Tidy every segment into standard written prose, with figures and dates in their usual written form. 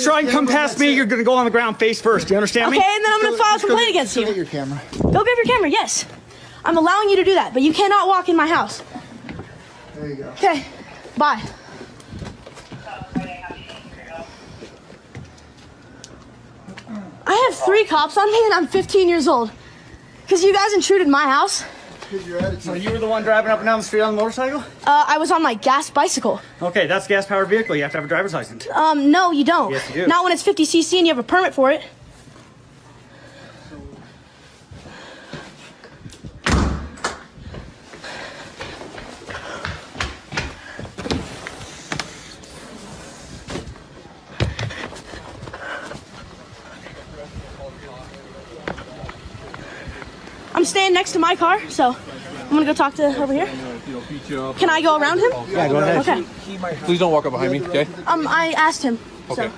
Try and come past me, you're gonna go on the ground face first. Do you understand me? Okay, and then I'm gonna file a complaint against you. Go get your camera. Go grab your camera, yes. I'm allowing you to do that, but you cannot walk in my house. There you go. Okay, bye. I have 3 cops on me and I'm 15 years old. Because you guys intruded my house. So you were the one driving up and down the street on the motorcycle? I was on my gas bicycle. Okay, that's a gas-powered vehicle. You have to have a driver's license. No, you don't. Yes, you do. Not when it's 50cc and you have a permit for it. I'm staying next to my car, so I'm gonna go talk to over here. Can I go around him? Yeah, go ahead. Okay. Please don't walk up behind me, okay? I asked him. Okay. So.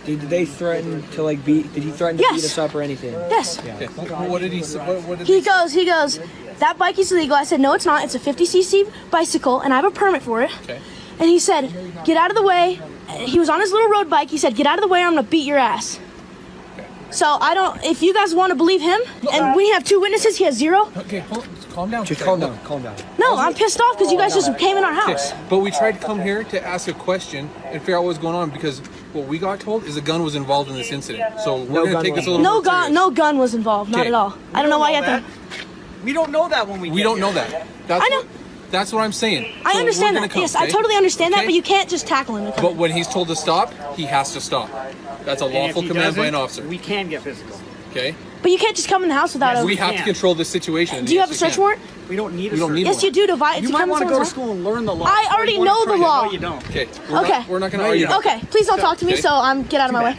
Did they threaten to like beat? Did he threaten to Yes. beat us up or anything? Yes. Okay. What did he say? What did He goes, that bike is illegal. I said, no, it's not. It's a 50cc bicycle, and I have a permit for it. Okay. And he said, get out of the way. He was on his little road bike. He said, get out of the way or I'm going to beat your ass. So I don't, if you guys want to believe him, and we have 2 witnesses, he has 0. Okay, hold, calm down. Just calm down. Calm down. No, I'm pissed off because you guys just came in our house. But we tried to come here to ask a question and figure out what's going on because what we got told is a gun was involved in this incident. So we're going to take this a little more serious. No gun was involved, not Okay. at all. I don't know why you have to. We don't know that when we We get don't here. know that. That's I know. That's what I'm saying. I So understand we're that. gonna come, Yes, I okay? totally understand that, Okay? but you can't just tackle him. But when he's told to stop, he has to stop. That's a And if lawful he command by an doesn't, officer. We can get physical. Okay? But you can't just come in the house without a. We have to can. control this situation. Do you have a search warrant? We don't need a We don't search need warrant. Yes, you do to You to might come want to go to someone's house. school and learn the law. I already before you know try the it. law. No, you don't. Okay. Okay. We're not going to No, argue. you don't. Okay, please don't talk to me. Okay. So I'm get out of my way.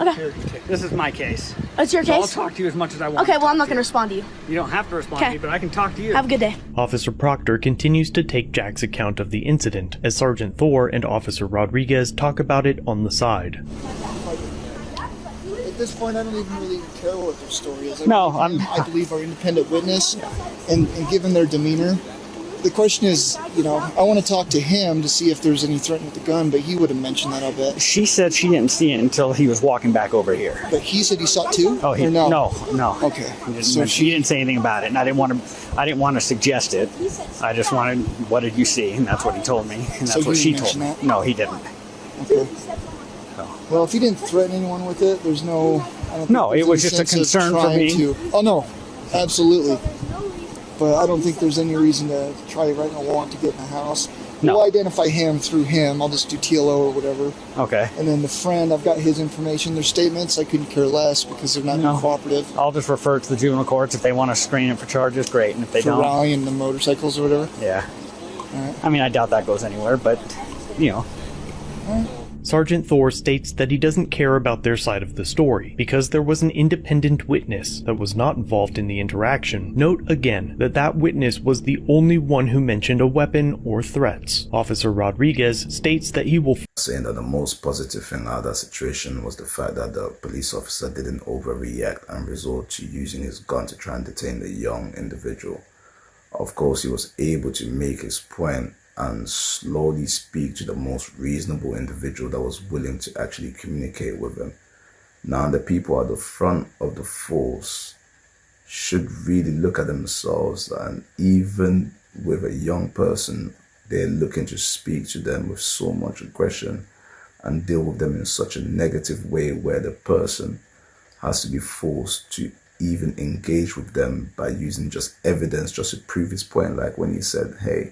Okay, This is my case. it's your So I'll case. talk to you as much as I want. Okay, to well I'm not talk going to respond to you. You don't have to respond Okay. to me, but I can talk to you. Have a good day. Officer Proctor continues to take Jack's account of the incident as Sergeant Thor and Officer Rodriguez talk about it on the side. At this point, I don't even really care what their story is. No, I believe our independent witness, and given their demeanor, the question is, I want to talk to him to see if there's any threat with the gun, but he would have mentioned that, I'll bet. She said she didn't see it until he was walking back over here. But he said he saw it too? Oh, Or no? no. Okay. He didn't, So she didn't say anything about it, and I didn't want to suggest it. I just wanted, what did you see? And that's what he told me, and that's So what he she didn't told me. mention that? No, he didn't. Okay. Well, if he didn't threaten anyone with it, there's no... I don't think No, there's it was any just a sense of concern for trying me. to- Oh, no. Absolutely. But I don't think there's any reason to try writing a warrant to get in the house. No. We'll identify him through him. I'll just do TLO or whatever. Okay. And then the friend, I've got his information. Their statements, I couldn't care less because they're not No. cooperative. I'll just refer it to the juvenile courts. If they want to screen it for charges, great. And if they For don't, Raleigh and the motorcycles or whatever. yeah. Alright. I mean, I doubt that goes anywhere, but, Sergeant Thor states that he doesn't care about their side of the story because there was an independent witness that was not involved in the interaction. Note again that that witness was the only one who mentioned a weapon or threats. Officer Rodriguez states that he will saying that the most positive thing out of that situation was the fact that the police officer didn't overreact and resort to using his gun to try and detain the young individual. Of course, he was able to make his point and slowly speak to the most reasonable individual that was willing to actually communicate with him. Now, the people at the front of the force should really look at themselves, and even with a young person, they're looking to speak to them with so much aggression and deal with them in such a negative way where the person has to be forced to even engage with them by using just evidence just to prove his point, like when he said, hey,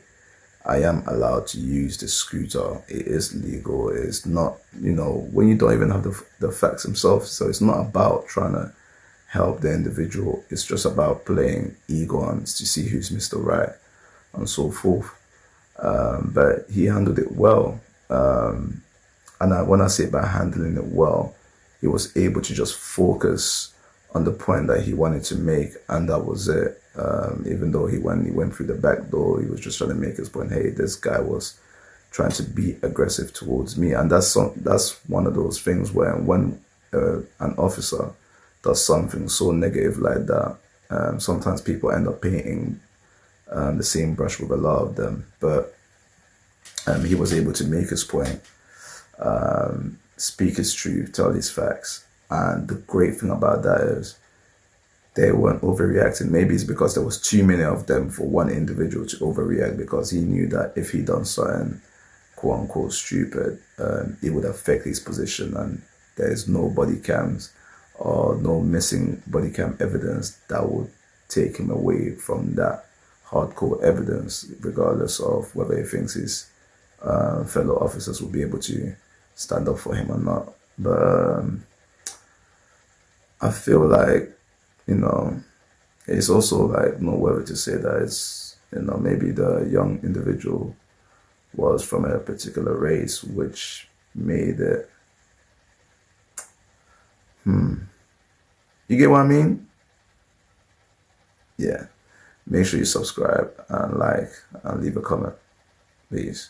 I am allowed to use the scooter. It is legal. It's not, when you don't even have the facts themselves. So it's not about trying to help the individual. It's just about playing ego and to see who's Mr. Right and so forth. But he handled it well. When I say by handling it well, he was able to just focus on the point that he wanted to make, and that was it. Even though when he went through the back door, he was just trying to make his point. Hey, this guy was trying to be aggressive towards me, and that's one of those things where when an officer does something so negative like that, sometimes people end up painting the same brush with a lot of them. But he was able to make his point, speak his truth, tell his facts. And the great thing about that is they weren't overreacting. Maybe it's because there was too many of them for one individual to overreact, because he knew that if he done something quote unquote stupid, it would affect his position, and there's no body cams or no missing body cam evidence that would take him away from that hardcore evidence, regardless of whether he thinks his fellow officers will be able to stand up for him or not. But I feel like, it's also like whether to say that it's, maybe the young individual was from a particular race, which made it, you get what I mean? Yeah. Make sure you subscribe and like and leave a comment, please.